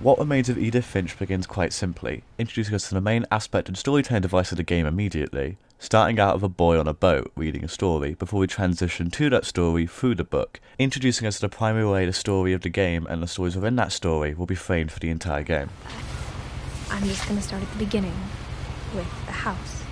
What Remains of Edith Finch begins quite simply, introducing us to the main aspect and storytelling device of the game immediately, starting out with a boy on a boat reading a story before we transition to that story through the book, introducing us to the primary way the story of the game and the stories within that story will be framed for the entire game. I'm just gonna start at the beginning, with the house.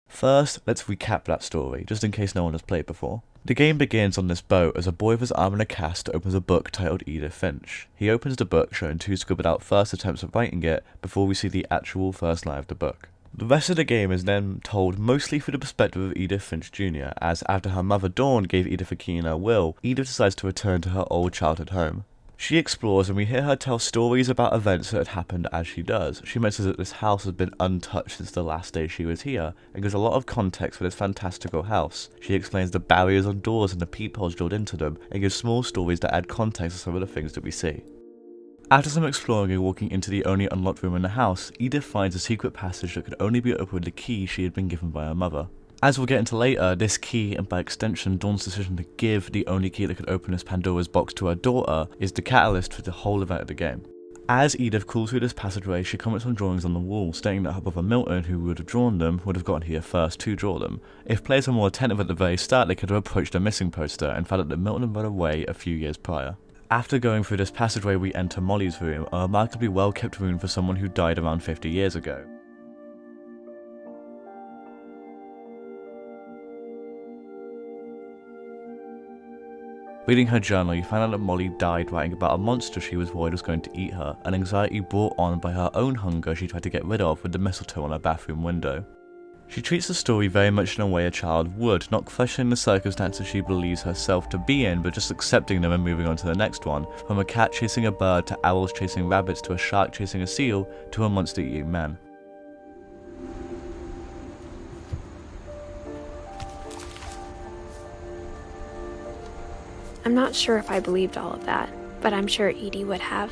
First, let's recap that story, just in case no one has played before. The game begins on this boat as a boy with his arm in a cast opens a book titled Edith Finch. He opens the book showing two scribbled out first attempts at writing it before we see the actual first line of the book. The rest of the game is then told mostly through the perspective of Edith Finch Jr., as after her mother Dawn gave Edith a key in her will, Edith decides to return to her old childhood home. She explores and we hear her tell stories about events that had happened as she does. She mentions that this house has been untouched since the last day she was here, and gives a lot of context for this fantastical house. She explains the barriers on doors and the peepholes drilled into them, and gives small stories that add context to some of the things that we see. After some exploring and walking into the only unlocked room in the house, Edith finds a secret passage that could only be opened with the key she had been given by her mother. As we'll get into later, this key, and by extension Dawn's decision to give the only key that could open this Pandora's box to her daughter, is the catalyst for the whole event of the game. As Edith crawls through this passageway, she comments on drawings on the wall, stating that her brother Milton, who would have drawn them, would have gotten here first to draw them. If players were more attentive at the very start, they could have approached a missing poster and found out that Milton had run away a few years prior. After going through this passageway, we enter Molly's room, a remarkably well kept room for someone who died around 50 years ago. Reading her journal, you find out that Molly died writing about a monster she was worried was going to eat her, an anxiety brought on by her own hunger she tried to get rid of with the mistletoe on her bathroom window. She treats the story very much in a way a child would, not questioning the circumstances she believes herself to be in, but just accepting them and moving on to the next one, from a cat chasing a bird to owls chasing rabbits to a shark chasing a seal to a monster eating man. I'm not sure if I believed all of that, but I'm sure Edie would have.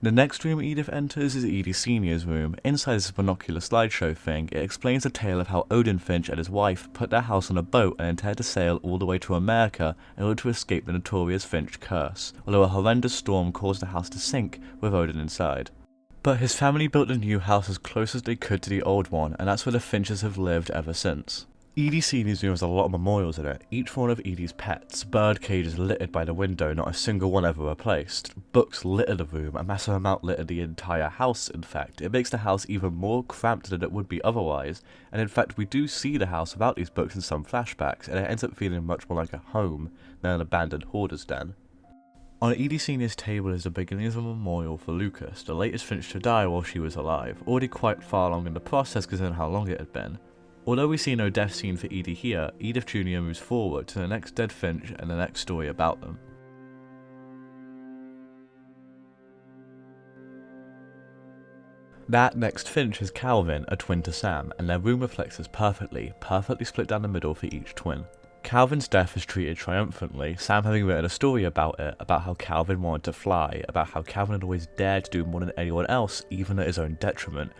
The next room Edith enters is Edie Senior's room. Inside this binocular slideshow thing, it explains the tale of how Odin Finch and his wife put their house on a boat and intended to sail all the way to America in order to escape the notorious Finch curse, although a horrendous storm caused the house to sink with Odin inside. But his family built the new house as close as they could to the old one, and that's where the Finches have lived ever since. Edie Senior's room has a lot of memorials in it, each one of Edie's pets, bird cages littered by the window, not a single one ever replaced, books litter the room, a massive amount litter the entire house in fact. It makes the house even more cramped than it would be otherwise, and in fact we do see the house without these books in some flashbacks, and it ends up feeling much more like a home than an abandoned hoarder's den. On Edie Senior's table is the beginnings of a memorial for Lucas, the latest Finch to die while she was alive, already quite far along in the process considering how long it had been. Although we see no death scene for Edie here, Edith Jr. moves forward to the next dead Finch and the next story about them. That next Finch is Calvin, a twin to Sam, and their room reflects this perfectly split down the middle for each twin. Calvin's death is treated triumphantly, Sam having written a story about it, about how Calvin wanted to fly, about how Calvin had always dared to do more than anyone else, even at his own detriment.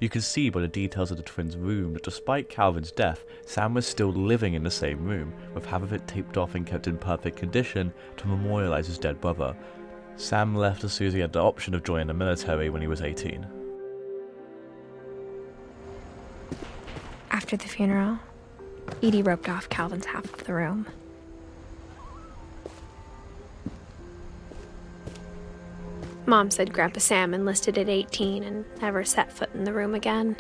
You can see by the details of the twins' room that despite Calvin's death, Sam was still living in the same room, with half of it taped off and kept in perfect condition to memorialise his dead brother. Sam left as soon as he had the option of joining the military when he was 18. After the funeral, Edie roped off Calvin's half of the room. Mom said Grandpa Sam enlisted at 18 and never set foot in the room again.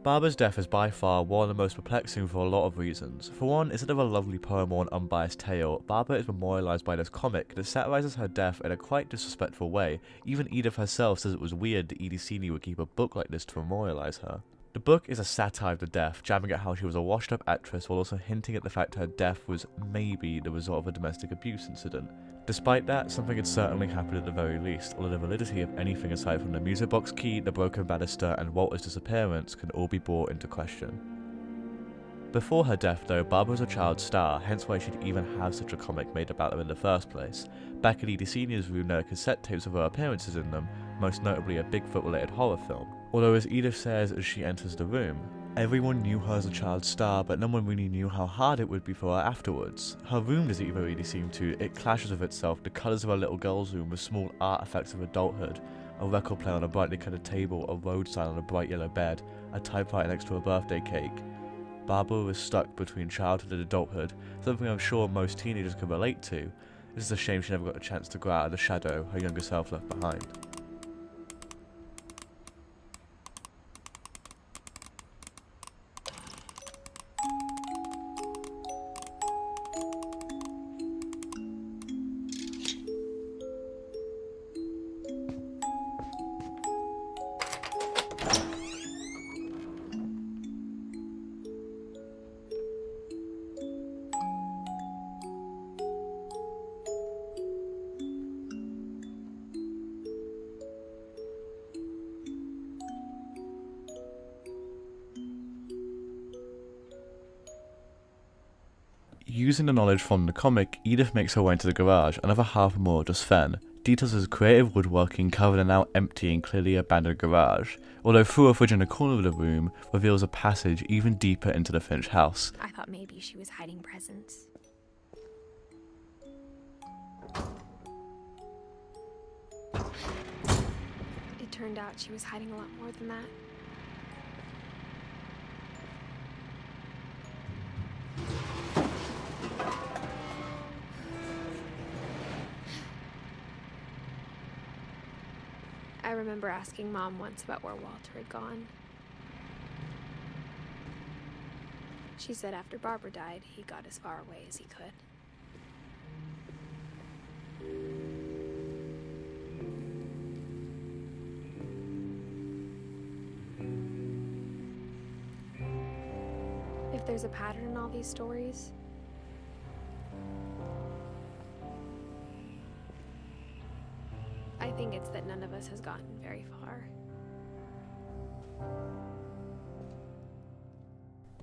Barbara's death is by far one of the most perplexing for a lot of reasons. For one, instead of a lovely poem or an unbiased tale, Barbara is memorialised by this comic that satirises her death in a quite disrespectful way. Even Edith herself says it was weird that Edie Senior would keep a book like this to memorialise her. The book is a satire of the death, jabbing at how she was a washed-up actress while also hinting at the fact her death was maybe the result of a domestic abuse incident. Despite that, something had certainly happened at the very least, although the validity of anything aside from the music box key, the broken banister, and Walter's disappearance can all be brought into question. Before her death though, Barbara was a child star, hence why she'd even have such a comic made about her in the first place. Back in Edie Senior's room there are cassette tapes of her appearances in them, most notably a Bigfoot related horror film. Although as Edith says as she enters the room, everyone knew her as a child star, but no one really knew how hard it would be for her afterwards. Her room doesn't even really seem to, it clashes with itself, the colours of her little girl's room with small artifacts of adulthood, a record player on a brightly coloured table, a road sign on a bright yellow bed, a typewriter next to a birthday cake. Barbara was stuck between childhood and adulthood, something I'm sure most teenagers can relate to. It's a shame she never got a chance to grow out of the shadow her younger self left behind. Using the knowledge from the comic, Edith makes her way into the garage, another half more just then. Details of creative woodworking cover the now empty and clearly abandoned garage, although through a fridge in the corner of the room reveals a passage even deeper into the Finch house. I thought maybe she was hiding presents. It turned out she was hiding a lot more than that. I remember asking Mom once about where Walter had gone. She said after Barbara died, he got as far away as he could. If there's a pattern in all these stories, I think it's that none of us has gotten very far.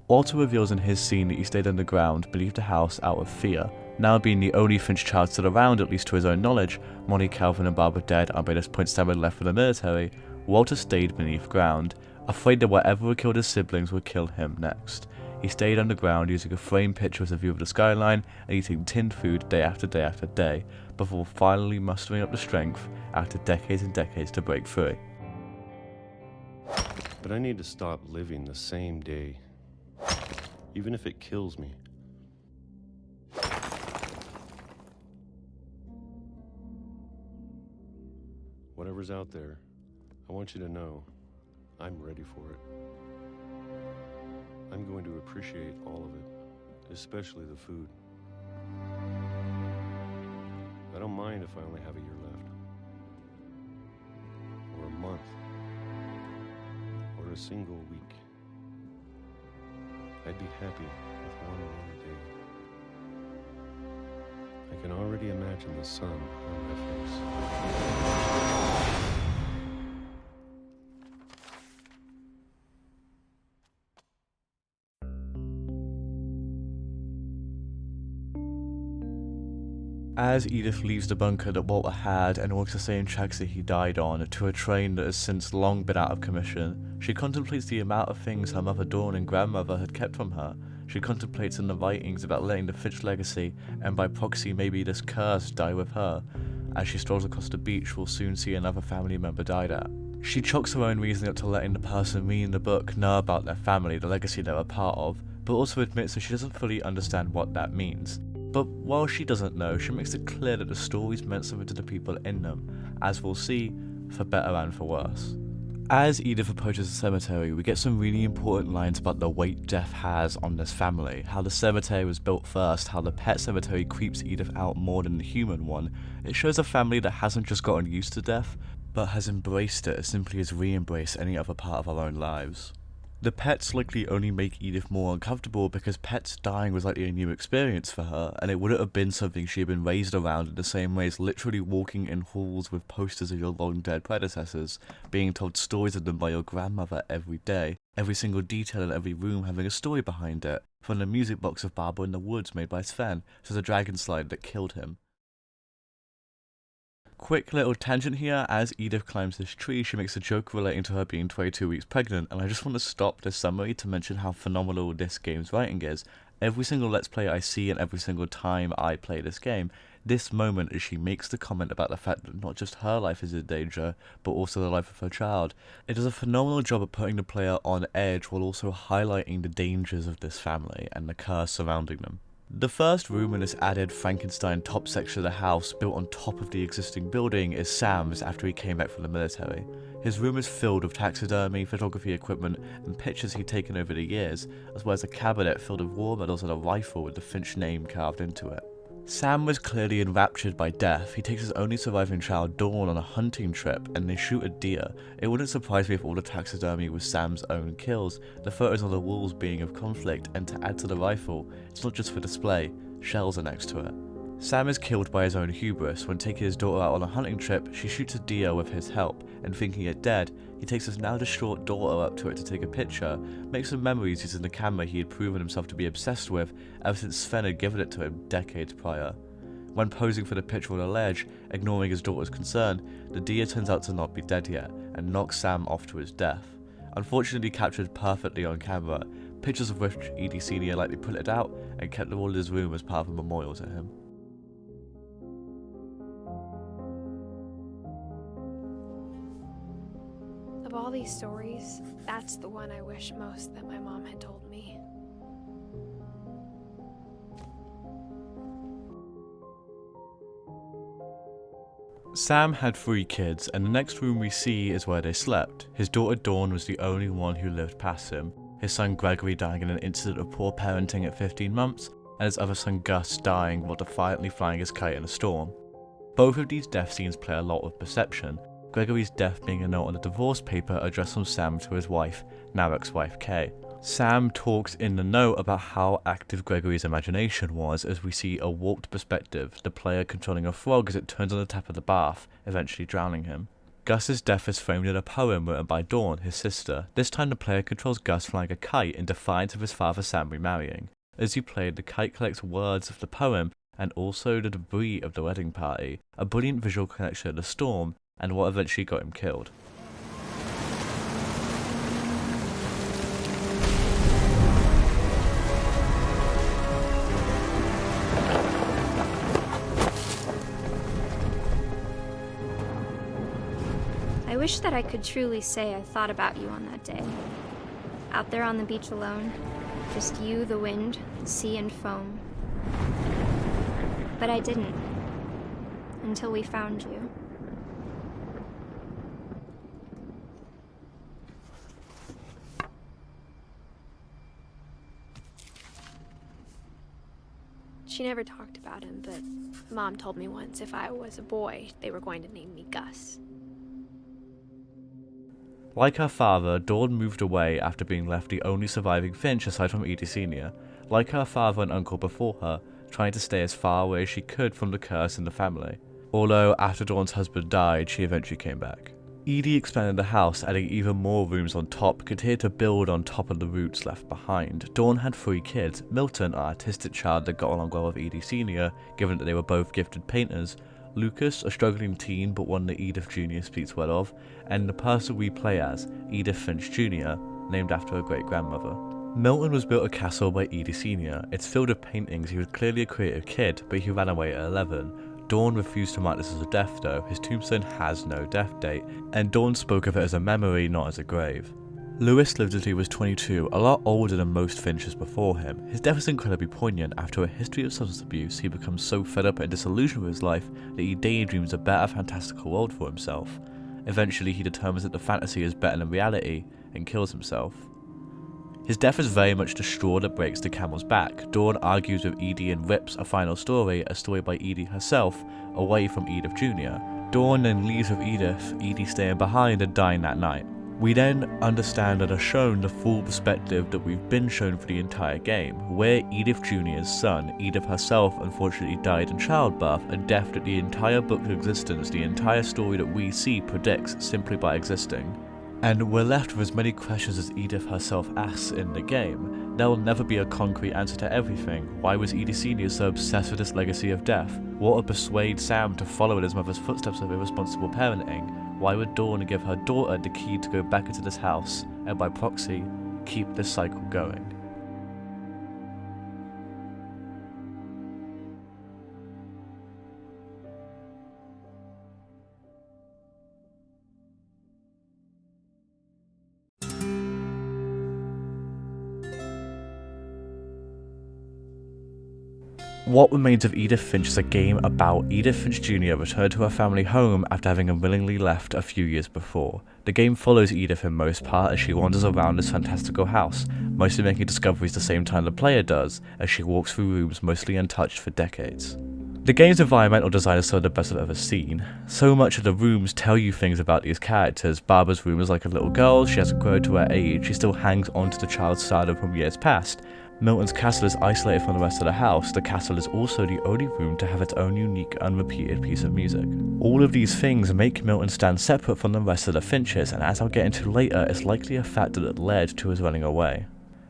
Walter reveals in his scene that he stayed underground, believed the house out of fear. Now being the only Finch child still around, at least to his own knowledge, Molly, Calvin and Barbara dead and by this point Samuel left for the military, Walter stayed beneath ground, afraid that whatever would kill his siblings would kill him next. He stayed underground using a framed picture as a view of the skyline and eating tinned food day after day after day, before finally mustering up the strength after decades and decades to break free. But I need to stop living the same day, even if it kills me. Whatever's out there, I want you to know I'm ready for it. I'm going to appreciate all of it, especially the food. I don't mind if I only have a year left, or a month, or a single week. I'd be happy with one more day. I can already imagine the sun on my face. As Edith leaves the bunker that Walter had and walks the same tracks that he died on to a train that has since long been out of commission, she contemplates the amount of things her mother Dawn and grandmother had kept from her. She contemplates in the writings about letting the Finch legacy, and by proxy maybe this curse, die with her. As she strolls across the beach, we'll soon see another family member died at. She chalks her own reasoning up to letting the person reading the book know about their family, the legacy they're a part of, but also admits that she doesn't fully understand what that means. But while she doesn't know, she makes it clear that the stories meant something to the people in them, as we'll see, for better and for worse. As Edith approaches the cemetery, we get some really important lines about the weight death has on this family, how the cemetery was built first, how the pet cemetery creeps Edith out more than the human one. It shows a family that hasn't just gotten used to death, but has embraced it as simply as we embrace any other part of our own lives. The pets likely only make Edith more uncomfortable because pets dying was likely a new experience for her, and it wouldn't have been something she had been raised around in the same way as literally walking in halls with posters of your long dead predecessors, being told stories of them by your grandmother every day. every single detail in every room having a story behind it, from the music box of Barbara in the Woods made by Sven to the dragon slide that killed him. Quick little tangent here, as Edith climbs this tree, she makes a joke relating to her being 22 weeks pregnant, and I just want to stop this summary to mention how phenomenal this game's writing is. Every single Let's Play I see and every single time I play this game, this moment as she makes the comment about the fact that not just her life is in danger, but also the life of her child. It does a phenomenal job of putting the player on edge while also highlighting the dangers of this family and the curse surrounding them. The first room in this added Frankenstein top section of the house, built on top of the existing building, is Sam's after he came back from the military. His room is filled with taxidermy, photography equipment, and pictures he'd taken over the years, as well as a cabinet filled with war medals and a rifle with the Finch name carved into it. Sam was clearly enraptured by death. He takes his only surviving child, Dawn, on a hunting trip, and they shoot a deer. It wouldn't surprise me if all the taxidermy was Sam's own kills, the photos on the walls being of conflict, and to add to the rifle, it's not just for display, shells are next to it. Sam is killed by his own hubris. When taking his daughter out on a hunting trip, she shoots a deer with his help, and thinking it dead, he takes his now distraught daughter up to it to take a picture, makes some memories using the camera he had proven himself to be obsessed with ever since Sven had given it to him decades prior. When posing for the picture on a ledge, ignoring his daughter's concern, the deer turns out to not be dead yet, and knocks Sam off to his death. Unfortunately captured perfectly on camera, pictures of which Edie Senior likely printed out and kept them all in his room as part of a memorial to him. Of all these stories, that's the one I wish most that my mom had told me. Sam had 3 kids, and the next room we see is where they slept. His daughter Dawn was the only one who lived past him, his son Gregory dying in an incident of poor parenting at 15 months, and his other son Gus dying while defiantly flying his kite in a storm. Both of these death scenes play a lot with perception, Gregory's death being a note on a divorce paper addressed from Sam to his wife, now ex-wife Kay. Sam talks in the note about how active Gregory's imagination was as we see a warped perspective, the player controlling a frog as it turns on the tap of the bath, eventually drowning him. Gus's death is framed in a poem written by Dawn, his sister. This time the player controls Gus flying a kite in defiance of his father Sam remarrying. As you play, the kite collects words of the poem and also the debris of the wedding party, a brilliant visual connection to the storm, and what eventually got him killed. I wish that I could truly say I thought about you on that day. Out there on the beach alone, just you, the wind, the sea, and foam. But I didn't, until we found you. She never talked about him, but Mom told me once if I was a boy, they were going to name me Gus. Like her father, Dawn moved away after being left the only surviving Finch aside from Edie Senior. Like her father and uncle before her, trying to stay as far away as she could from the curse in the family. Although after Dawn's husband died, she eventually came back. Edie expanded the house, adding even more rooms on top, continued to build on top of the roots left behind. Dawn had 3 kids, Milton, an artistic child that got along well with Edie Senior, given that they were both gifted painters, Lucas, a struggling teen but one that Edith Jr. speaks well of, and the person we play as, Edith Finch Jr., named after her great-grandmother. Milton was built a castle by Edie Senior. It's filled with paintings. He was clearly a creative kid, but he ran away at 11. Dawn refused to mark this as a death though. His tombstone has no death date, and Dawn spoke of it as a memory, not as a grave. Lewis lived until he was 22, a lot older than most Finches before him. His death is incredibly poignant. After a history of substance abuse, he becomes so fed up and disillusioned with his life that he daydreams a better fantastical world for himself. Eventually he determines that the fantasy is better than reality, and kills himself. His death is very much the straw that breaks the camel's back. Dawn argues with Edie and rips a final story, a story by Edie herself, away from Edith Jr. Dawn then leaves with Edith, Edie staying behind and dying that night. We then understand and are shown the full perspective that we've been shown for the entire game, where Edith Jr.'s son, Edith herself, unfortunately died in childbirth, a death that the entire book's existence, the entire story that we see predicts simply by existing. And we're left with as many questions as Edith herself asks in the game. There will never be a concrete answer to everything. Why was Edie Senior so obsessed with this legacy of death? What would persuade Sam to follow in his mother's footsteps of irresponsible parenting? Why would Dawn give her daughter the key to go back into this house, and by proxy, keep this cycle going? What Remains of Edith Finch is a game about Edith Finch Jr. returned to her family home after having unwillingly left a few years before. The game follows Edith in most part as she wanders around this fantastical house, mostly making discoveries the same time the player does, as she walks through rooms mostly untouched for decades. The game's environmental design is some of the best I've ever seen. So much of the rooms tell you things about these characters. Barbara's room is like a little girl, she hasn't grown to her age, she still hangs on to the child's shadow from years past. Milton's castle is isolated from the rest of the house. The castle is also the only room to have its own unique, unrepeated piece of music. All of these things make Milton stand separate from the rest of the Finches, and as I'll get into later, it's likely a factor that led to his running away.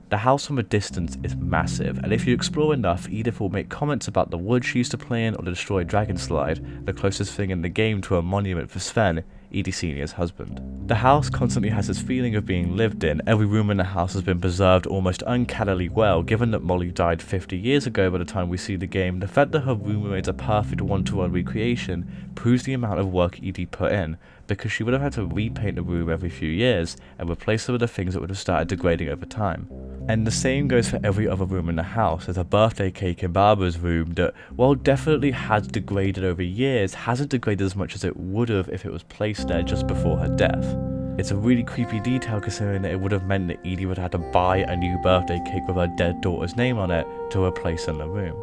The house from a distance is massive, and if you explore enough, Edith will make comments about the wood she used to play in or the destroyed dragon slide, the closest thing in the game to a monument for Sven, Edie Senior's husband. The house constantly has this feeling of being lived in. Every room in the house has been preserved almost uncannily well. Given that Molly died 50 years ago by the time we see the game, the fact that her room remains a perfect one-to-one recreation proves the amount of work Edie put in, because she would have had to repaint the room every few years and replace some of the things that would have started degrading over time. And the same goes for every other room in the house. There's a birthday cake in Barbara's room that, while definitely has degraded over years, hasn't degraded as much as it would have if it was placed there just before her death. It's a really creepy detail considering that it would have meant that Edie would have had to buy a new birthday cake with her dead daughter's name on it to replace in the room.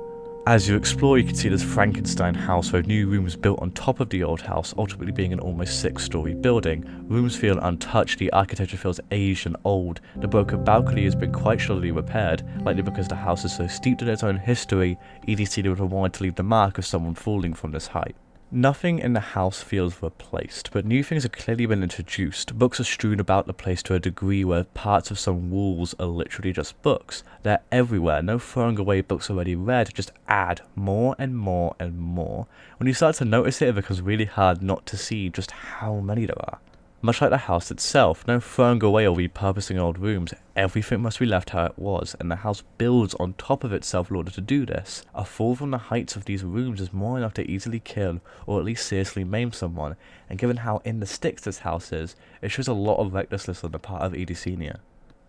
As you explore, you can see this Frankenstein house with new rooms built on top of the old house, ultimately being an almost 6-story building. Rooms feel untouched, the architecture feels aged and old. The broken balcony has been quite shoddily repaired, likely because the house is so steeped in its own history, Edie Senior would have wanted to leave the mark of someone falling from this height. Nothing in the house feels replaced, but new things have clearly been introduced. Books are strewn about the place to a degree where parts of some walls are literally just books. They're everywhere, no throwing away books already read, just add more and more and more. When you start to notice it, it becomes really hard not to see just how many there are. Much like the house itself, no throwing away or repurposing old rooms, everything must be left how it was, and the house builds on top of itself in order to do this. A fall from the heights of these rooms is more enough to easily kill, or at least seriously maim someone, and given how in the sticks this house is, it shows a lot of recklessness on the part of Edie Senior.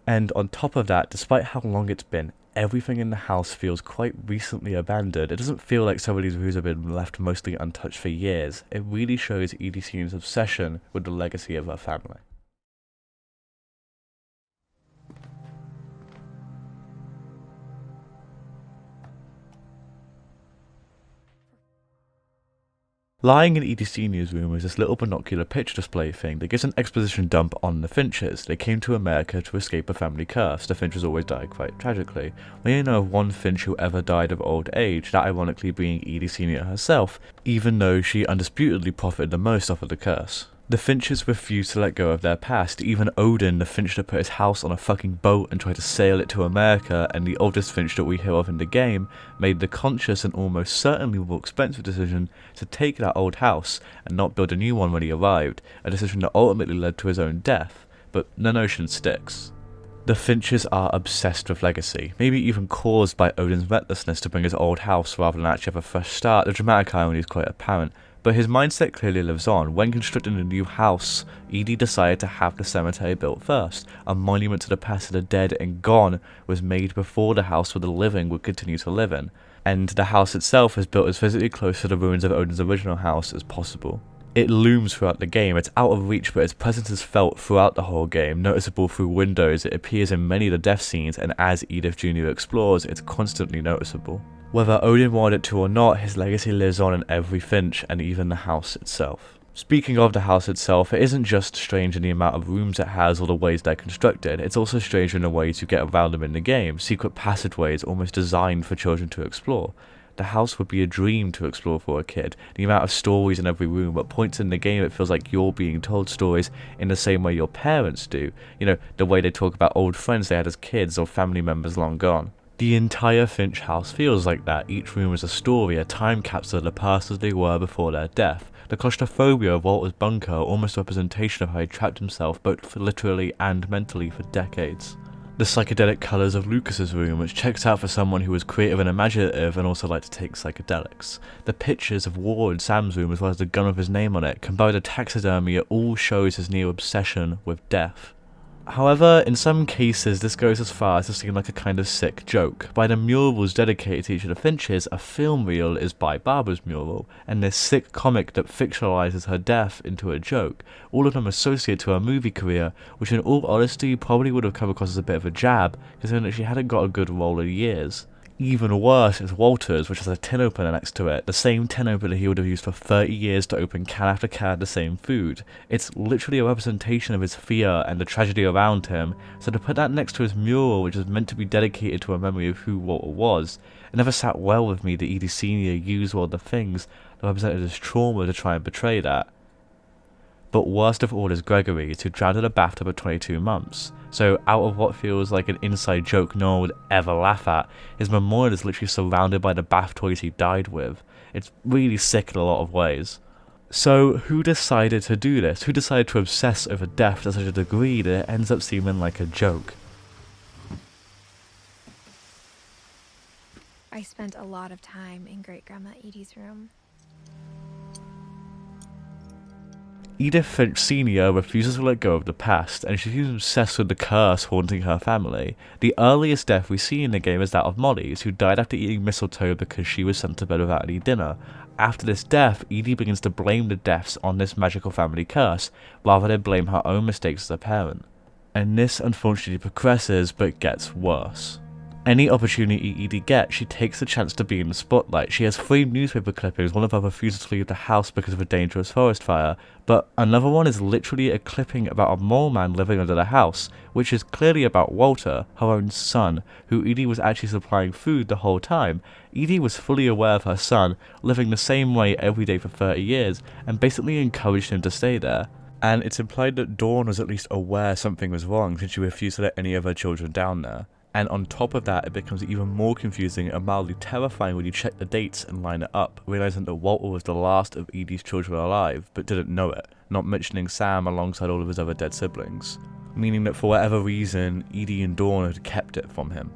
And on top of that, despite how long it's been, everything in the house feels quite recently abandoned. It doesn't feel like some of these rooms have been left mostly untouched for years. It really shows Edie Senior's obsession with the legacy of her family. Lying in Edie Senior's room is this little binocular picture display thing that gives an exposition dump on the Finches. They came to America to escape a family curse. The Finches always died quite tragically. We only know of one Finch who ever died of old age, that ironically being Edie Senior herself, even though she undisputedly profited the most off of the curse. The Finches refused to let go of their past. Even Odin, the Finch that put his house on a fucking boat and tried to sail it to America, and the oldest Finch that we hear of in the game, made the conscious and almost certainly more expensive decision to take that old house and not build a new one when he arrived, a decision that ultimately led to his own death. But the notion sticks. The Finches are obsessed with legacy, maybe even caused by Odin's recklessness to bring his old house rather than actually have a fresh start. The dramatic irony is quite apparent. But his mindset clearly lives on. When constructing a new house, Edie decided to have the cemetery built first. A monument to the past of the dead and gone was made before the house where the living would continue to live in. And the house itself is built as physically close to the ruins of Odin's original house as possible. It looms throughout the game. It's out of reach, but its presence is felt throughout the whole game, noticeable through windows. It appears in many of the death scenes, and as Edith Jr. explores, it's constantly noticeable. Whether Odin wanted it to or not, his legacy lives on in every Finch, and even the house itself. Speaking of the house itself, it isn't just strange in the amount of rooms it has or the ways they're constructed, it's also strange in the ways you get around them in the game, secret passageways almost designed for children to explore. The house would be a dream to explore for a kid. The amount of stories in every room, at points in the game it feels like you're being told stories in the same way your parents do. You know, the way they talk about old friends they had as kids or family members long gone. The entire Finch house feels like that. Each room is a story, a time capsule of the past as they were before their death. The claustrophobia of Walter's bunker, almost a representation of how he trapped himself both literally and mentally for decades. The psychedelic colours of Lucas's room, which checks out for someone who was creative and imaginative and also liked to take psychedelics. The pictures of War in Sam's room, as well as the gun with his name on it, combined with the taxidermy, it all shows his near obsession with death. However, in some cases this goes as far as to seem like a kind of sick joke. By the murals dedicated to each of the Finches, a film reel is by Barbara's mural, and this sick comic that fictionalizes her death into a joke, all of them associated to her movie career, which in all honesty probably would have come across as a bit of a jab, considering that she hadn't got a good role in years. Even worse is Walter's, which has a tin opener next to it, the same tin opener he would have used for 30 years to open can after can of the same food. It's literally a representation of his fear and the tragedy around him, so to put that next to his mural, which is meant to be dedicated to a memory of who Walter was, it never sat well with me that Edie Senior used all the things that represented his trauma to try and portray that. But worst of all is Gregory's, who drowned in a bathtub at 22 months. So out of what feels like an inside joke no one would ever laugh at, his memorial is literally surrounded by the bath toys he died with. It's really sick in a lot of ways. So who decided to do this? Who decided to obsess over death to such a degree that it ends up seeming like a joke? I spent a lot of time in Great-Grandma Edie's room. Edith Finch Senior refuses to let go of the past, and she seems obsessed with the curse haunting her family. The earliest death we see in the game is that of Molly's, who died after eating mistletoe because she was sent to bed without any dinner. After this death, Edie begins to blame the deaths on this magical family curse, rather than blame her own mistakes as a parent. And this unfortunately progresses, but gets worse. Any opportunity Edie gets, she takes the chance to be in the spotlight. She has framed newspaper clippings, one of her refuses to leave the house because of a dangerous forest fire, but another one is literally a clipping about a mole man living under the house, which is clearly about Walter, her own son, who Edie was actually supplying food the whole time. Edie was fully aware of her son, living the same way every day for 30 years, and basically encouraged him to stay there. And it's implied that Dawn was at least aware something was wrong since she refused to let any of her children down there. And on top of that, it becomes even more confusing and mildly terrifying when you check the dates and line it up, realizing that Walter was the last of Edie's children alive, but didn't know it, not mentioning Sam alongside all of his other dead siblings. Meaning that for whatever reason, Edie and Dawn had kept it from him.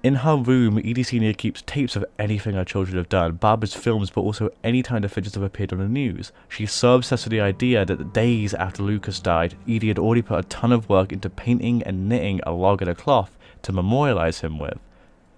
In her room, Edie Senior keeps tapes of anything her children have done, Barbara's films, but also any time the Finches have appeared on the news. She's so obsessed with the idea that the days after Lucas died, Edie had already put a ton of work into painting and knitting a log and a cloth to memorialise him with.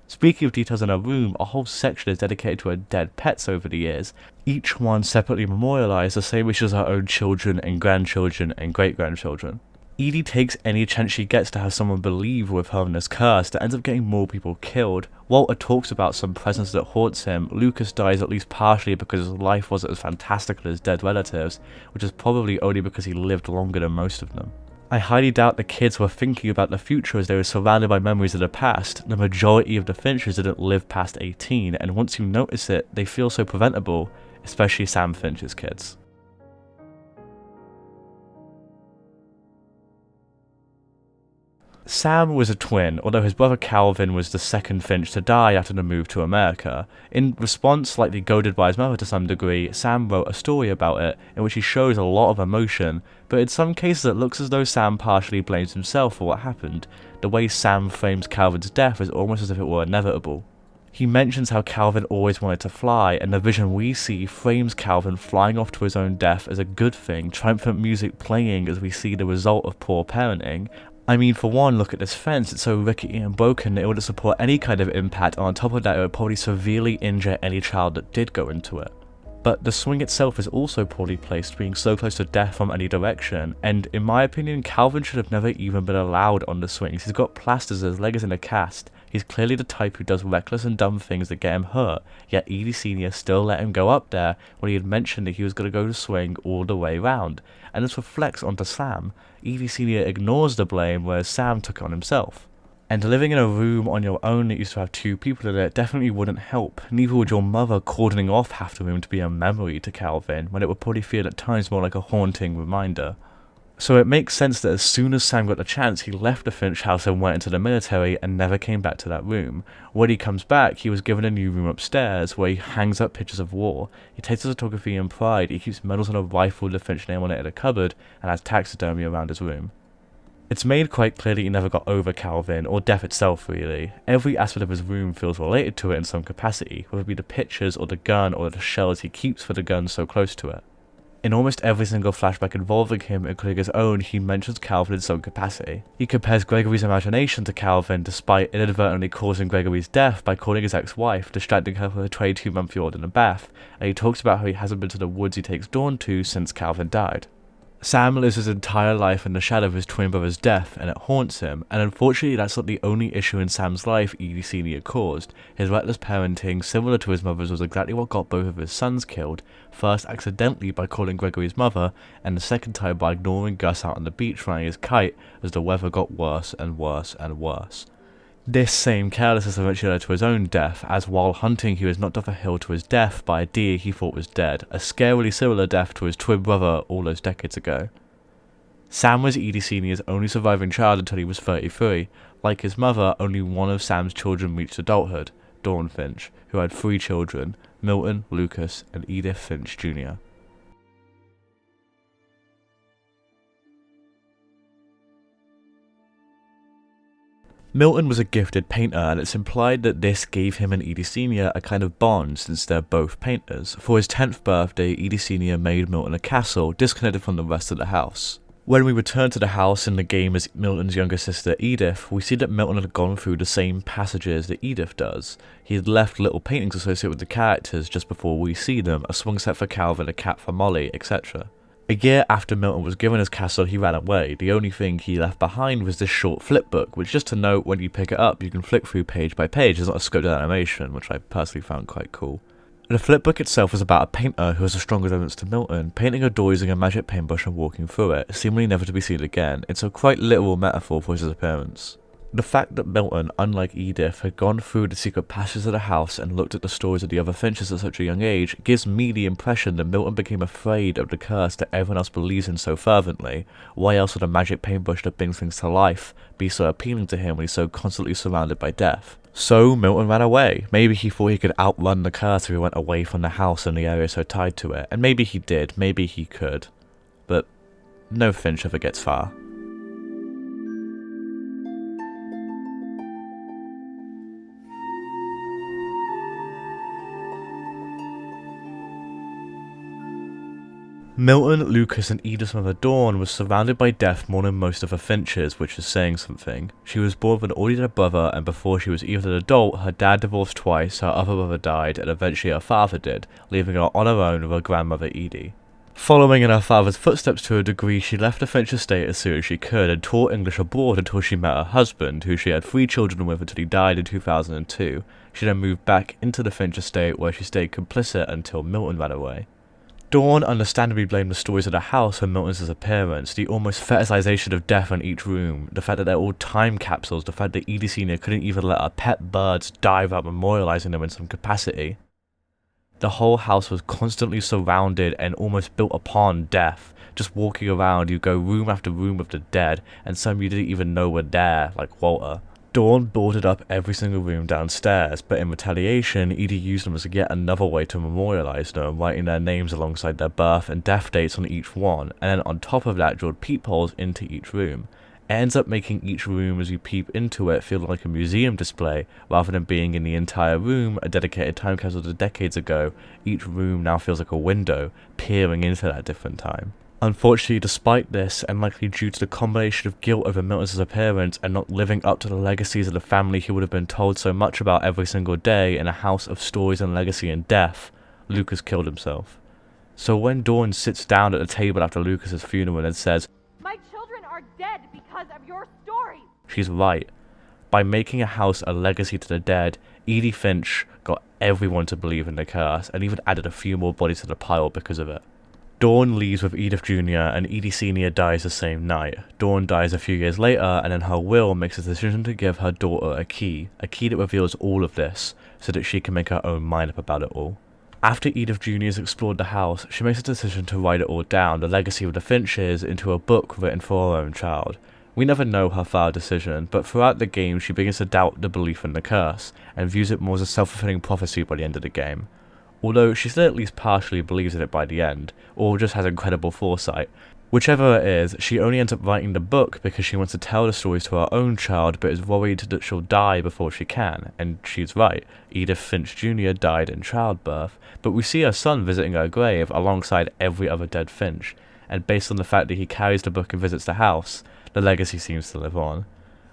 Speaking of details in her room, a whole section is dedicated to her dead pets over the years, each one separately memorialised the same way as her own children and grandchildren and great-grandchildren. Edie takes any chance she gets to have someone believe with her in this curse that ends up getting more people killed. Walter talks about some presence that haunts him. Lucas dies at least partially because his life wasn't as fantastical as his dead relatives, which is probably only because he lived longer than most of them. I highly doubt the kids were thinking about the future as they were surrounded by memories of the past. The majority of the Finches didn't live past 18, and once you notice it, they feel so preventable, especially Sam Finch's kids. Sam was a twin, although his brother Calvin was the second Finch to die after the move to America. In response, slightly goaded by his mother to some degree, Sam wrote a story about it, in which he shows a lot of emotion, but in some cases it looks as though Sam partially blames himself for what happened. The way Sam frames Calvin's death is almost as if it were inevitable. He mentions how Calvin always wanted to fly, and the vision we see frames Calvin flying off to his own death as a good thing, triumphant music playing as we see the result of poor parenting. I mean, for one, look at this fence, it's so rickety and broken that it wouldn't support any kind of impact, and on top of that it would probably severely injure any child that did go into it. But the swing itself is also poorly placed, being so close to death from any direction, and in my opinion, Calvin should have never even been allowed on the swings. He's got plasters, his leg is in a cast. He's clearly the type who does reckless and dumb things that get him hurt, yet Edie Senior still let him go up there when he had mentioned that he was going to go to swing all the way round, and this reflects onto Sam. Edie Senior ignores the blame, whereas Sam took it on himself. And living in a room on your own that used to have 2 people in it definitely wouldn't help. Neither would your mother cordoning off half the room to be a memory to Calvin, when it would probably feel at times more like a haunting reminder. So it makes sense that as soon as Sam got the chance, he left the Finch house and went into the military and never came back to that room. When he comes back, he was given a new room upstairs where he hangs up pictures of war. He takes his photography and pride, he keeps medals on a rifle with the Finch name on it in a cupboard, and has taxidermy around his room. It's made quite clear that he never got over Calvin, or death itself really. Every aspect of his room feels related to it in some capacity, whether it be the pictures or the gun or the shells he keeps for the gun so close to it. In almost every single flashback involving him, including his own, he mentions Calvin in some capacity. He compares Gregory's imagination to Calvin, despite inadvertently causing Gregory's death by calling his ex-wife, distracting her with a 22-month-old in a bath, and he talks about how he hasn't been to the woods he takes Dawn to since Calvin died. Sam lives his entire life in the shadow of his twin brother's death, and it haunts him, and unfortunately that's not the only issue in Sam's life Edie Senior caused. His reckless parenting, similar to his mother's, was exactly what got both of his sons killed, first accidentally by calling Gregory's mother, and the second time by ignoring Gus out on the beach flying his kite as the weather got worse and worse and worse. This same carelessness eventually led to his own death, as while hunting he was knocked off a hill to his death by a deer he thought was dead, a scarily similar death to his twin brother all those decades ago. Sam was Edie Senior's only surviving child until he was 33. Like his mother, only one of Sam's children reached adulthood, Dawn Finch, who had 3 children, Milton, Lucas, and Edith Finch Jr. Milton was a gifted painter, and it's implied that this gave him and Edie Senior a kind of bond since they're both painters. For his 10th birthday, Edie Senior made Milton a castle, disconnected from the rest of the house. When we return to the house in the game as Milton's younger sister Edith, we see that Milton had gone through the same passages that Edith does. He had left little paintings associated with the characters just before we see them, a swing set for Calvin, a cat for Molly, etc. A year after Milton was given his castle, he ran away. The only thing he left behind was this short flip book, which, just to note, when you pick it up, you can flick through page by page. It's not a scripted animation, which I personally found quite cool. The flip book itself was about a painter who has a strong resemblance to Milton, painting a door using a magic paintbrush and walking through it, seemingly never to be seen again. It's a quite literal metaphor for his appearance. The fact that Milton, unlike Edith, had gone through the secret passages of the house and looked at the stories of the other Finches at such a young age gives me the impression that Milton became afraid of the curse that everyone else believes in so fervently. Why else would a magic paintbrush that brings things to life be so appealing to him when he's so constantly surrounded by death? So Milton ran away. Maybe he thought he could outrun the curse if he went away from the house and the area so tied to it, and maybe he did, maybe he could. But no Finch ever gets far. Milton, Lucas, and Edith's mother Dawn was surrounded by death more than most of her Finches, which is saying something. She was born with an already dead brother, and before she was even an adult, her dad divorced twice, her other brother died, and eventually her father did, leaving her on her own with her grandmother Edie. Following in her father's footsteps to a degree, she left the Finch estate as soon as she could and taught English abroad until she met her husband, who she had 3 children with until he died in 2002. She then moved back into the Finch estate, where she stayed complicit until Milton ran away. Dawn understandably blamed the stories of the house for Milton's disappearance, the almost fetishization of death in each room, the fact that they're all time capsules, the fact that Edie Senior couldn't even let her pet birds die without memorializing them in some capacity. The whole house was constantly surrounded and almost built upon death. Just walking around, you go room after room with the dead, and some you didn't even know were there, like Walter. Dawn boarded up every single room downstairs, but in retaliation, Edie used them as yet another way to memorialize them, writing their names alongside their birth and death dates on each one, and then on top of that, drilled peepholes into each room. It ends up making each room as you peep into it feel like a museum display, rather than being in the entire room, a dedicated time capsule to decades ago. Each room now feels like a window, peering into that different time. Unfortunately, despite this, and likely due to the combination of guilt over Milton's disappearance and not living up to the legacies of the family he would have been told so much about every single day in a house of stories and legacy and death, Lucas killed himself. So when Dawn sits down at the table after Lucas's funeral and says, "My children are dead because of your stories," she's right. By making a house a legacy to the dead, Edie Finch got everyone to believe in the curse, and even added a few more bodies to the pile because of it. Dawn leaves with Edith Jr. and Edie Senior dies the same night. Dawn dies a few years later, and in her will makes a decision to give her daughter a key that reveals all of this, so that she can make her own mind up about it all. After Edith Jr. has explored the house, she makes a decision to write it all down, the legacy of the Finches, into a book written for her own child. We never know her final decision, but throughout the game she begins to doubt the belief in the curse, and views it more as a self-fulfilling prophecy by the end of the game. Although she still at least partially believes in it by the end, or just has incredible foresight. Whichever it is, she only ends up writing the book because she wants to tell the stories to her own child, but is worried that she'll die before she can, and she's right. Edith Finch Jr. died in childbirth, but we see her son visiting her grave alongside every other dead Finch, and based on the fact that he carries the book and visits the house, the legacy seems to live on.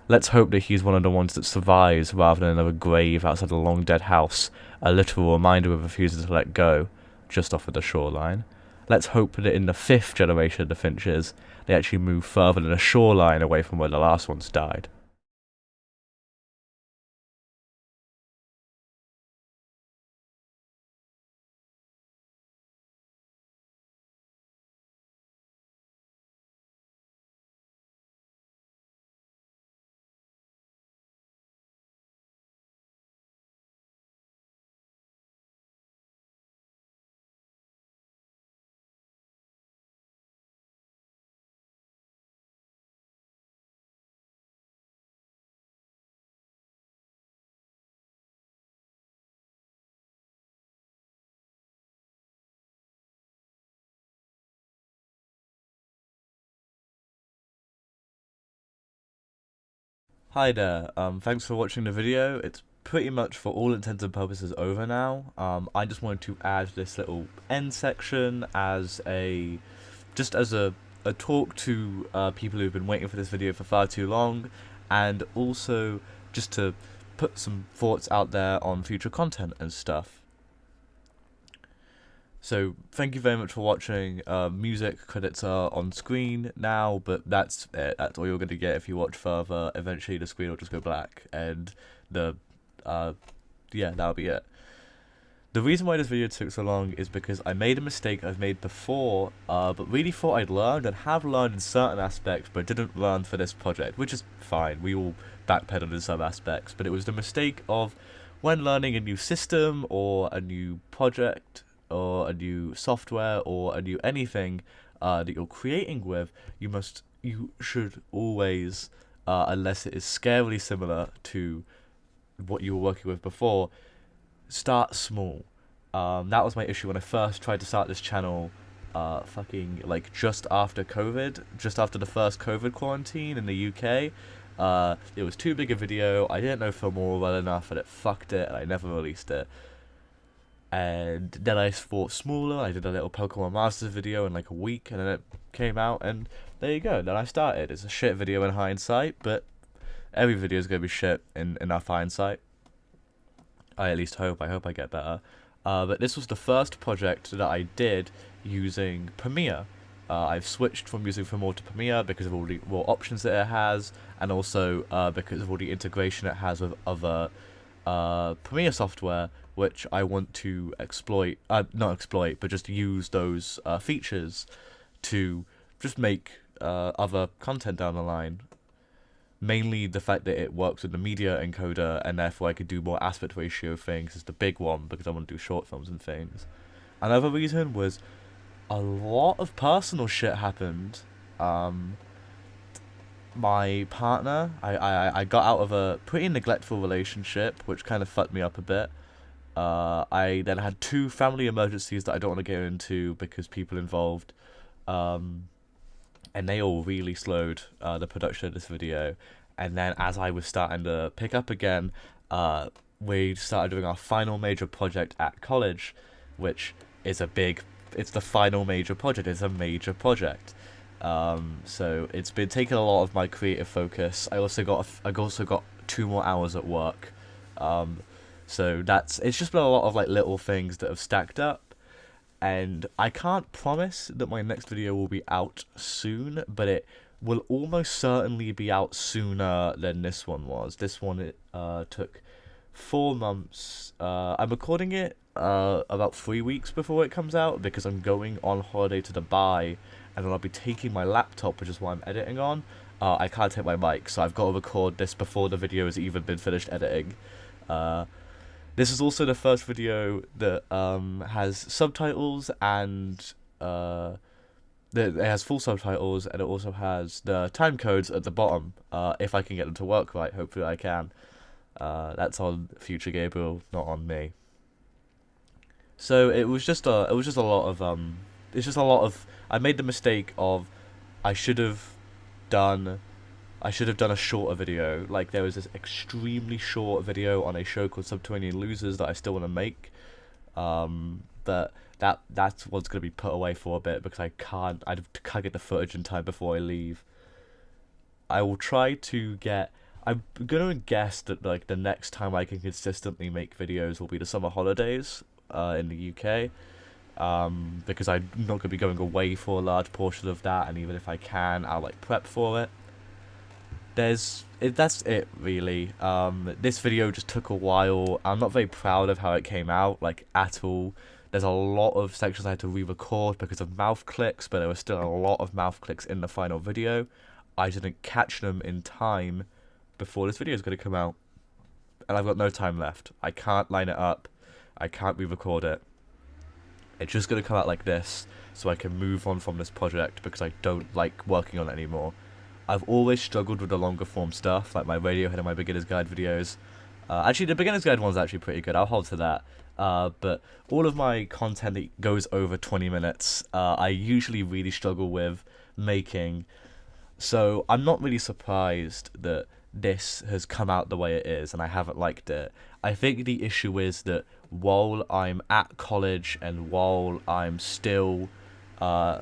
Let's hope that he's one of the ones that survives rather than another grave outside a long-dead house, a literal reminder of refusing to let go, just off of the shoreline. Let's hope that in the 5th generation of the Finches, they actually move further than a shoreline away from where the last ones died. Hi there, thanks for watching the video. It's pretty much for all intents and purposes over now. I just wanted to add this little end section as a talk to people who've been waiting for this video for far too long, and also just to put some thoughts out there on future content and stuff. So thank you very much for watching. Music credits are on screen now, but that's it. That's all you're going to get if you watch further. Eventually the screen will just go black, and yeah, that'll be it. The reason why this video took so long is because I made a mistake I've made before, but really thought I'd learned and have learned in certain aspects, but didn't learn for this project, which is fine. We all backpedaled in some aspects, but it was the mistake of when learning a new system or a new project or a new software or a new anything that you're creating with, you should always, unless it is scarily similar to what you were working with before, start small. That was my issue when I first tried to start this channel, just after COVID, just after the first COVID quarantine in the UK. It was too big a video, I didn't know film all well enough, and it fucked it, and I never released it. And then I thought smaller, I did a little Pokemon Masters video in like a week, and then it came out, and there you go, then I started. It's a shit video in hindsight, but every video is going to be shit in enough hindsight. I at least hope. I hope I get better. But this was the first project that I did using Premiere. I've switched from using Premiere to Premiere because of all the more options that it has, and also because of all the integration it has with other Premiere software, which I want to exploit, not exploit, but just use those features to just make other content down the line. Mainly the fact that it works with the media encoder, and therefore I could do more aspect ratio things is the big one, because I want to do short films and things. Another reason was a lot of personal shit happened. My partner, I got out of a pretty neglectful relationship, which kind of fucked me up a bit. I then had 2 family emergencies that I don't want to go into because people involved, and they all really slowed the production of this video. And then as I was starting to pick up again, we started doing our final major project at college, which is it's the final major project, it's a major project. So it's been taking a lot of my creative focus. I also got 2 more hours at work. So it's just been a lot of like little things that have stacked up. And I can't promise that my next video will be out soon, but it will almost certainly be out sooner than this one was. This one took 4 months. I'm recording it about 3 weeks before it comes out because I'm going on holiday to Dubai, and then I'll be taking my laptop, which is what I'm editing on. I can't take my mic, so I've got to record this before the video has even been finished editing. This is also the first video that has subtitles and it has full subtitles, and it also has the time codes at the bottom. If I can get them to work right, hopefully I can. That's on future Gabriel, not on me. So it was just a lot of I made the mistake of I should have done a shorter video. Like, there was this extremely short video on a show called Subterranean Losers that I still want to make, but that's what's going to be put away for a bit because I can't get the footage in time before I leave. I will try to get. I'm gonna guess that like the next time I can consistently make videos will be the summer holidays in the UK, because I'm not gonna be going away for a large portion of that, and even if I can, I'll like prep for it. That's it really. This video just took a while. I'm not very proud of how it came out, like, at all. There's a lot of sections I had to re-record because of mouth clicks, but there was still a lot of mouth clicks in the final video. I didn't catch them in time before this video is going to come out, and I've got no time left. I can't line it up. I can't re-record it. It's just going to come out like this, so I can move on from this project because I don't like working on it anymore. I've always struggled with the longer form stuff, like my Radiohead and my Beginner's Guide videos. Actually, the Beginner's Guide one's actually pretty good. I'll hold to that. But all of my content that goes over 20 minutes, I usually really struggle with making. So I'm not really surprised that this has come out the way it is, and I haven't liked it. I think the issue is that while I'm at college and while I'm still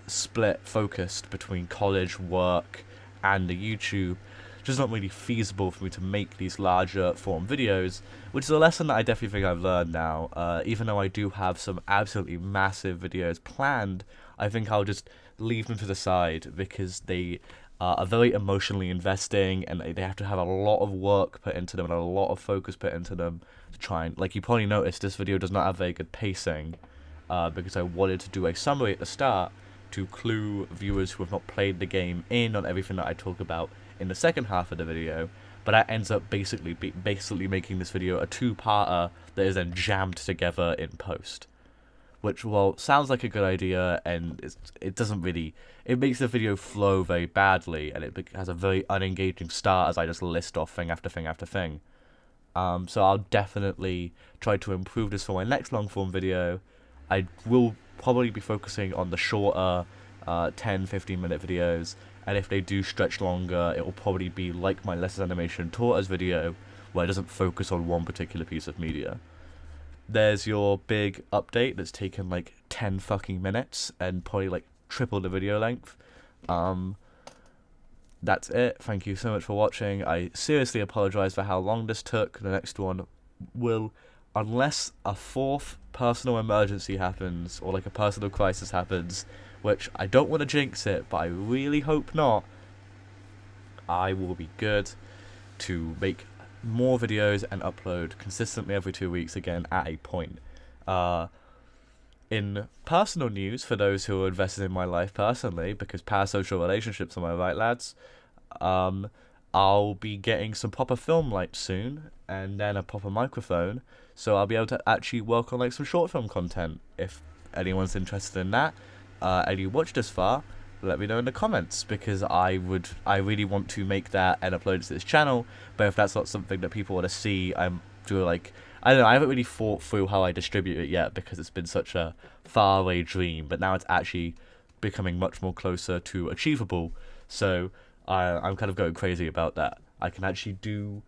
split focused between college, work, and the YouTube, it's just not really feasible for me to make these larger form videos, which is a lesson that I definitely think I've learned now. Even though I do have some absolutely massive videos planned, I think I'll just leave them to the side because they are very emotionally investing, and they have to have a lot of work put into them and a lot of focus put into them to try and, like, you probably noticed this video does not have very good pacing, because I wanted to do a summary at the start to clue viewers who have not played the game in on everything that I talk about in the second half of the video, but that ends up basically making this video a two-parter that is then jammed together in post. Which, well, sounds like a good idea, and it doesn't really. It makes the video flow very badly, and it has a very unengaging start as I just list off thing after thing after thing. So I'll definitely try to improve this for my next long-form video. I will probably be focusing on the shorter 10-15 minute videos, and if they do stretch longer, it will probably be like my Lessons Animation Taught Us video, where it doesn't focus on one particular piece of media. There's your big update that's taken like 10 fucking minutes and probably like triple the video length. That's it. Thank you so much for watching. I seriously apologize for how long this took. The next one will, unless a fourth personal emergency happens or like a personal crisis happens, which I don't want to jinx it, but I really hope not, I will be good to make more videos and upload consistently every 2 weeks again at a point. In personal news, for those who are invested in my life personally, because parasocial relationships, am I right, lads? I'll be getting some proper film lights soon, and then a proper microphone, so I'll be able to actually work on like some short film content. If anyone's interested in that, and you watched this far, let me know in the comments, because I really want to make that and upload it to this channel. But if that's not something that people want to see, I don't know, I haven't really thought through how I distribute it yet, because it's been such a faraway dream, but now it's actually becoming much more closer to achievable. So I'm kind of going crazy about that. I can actually do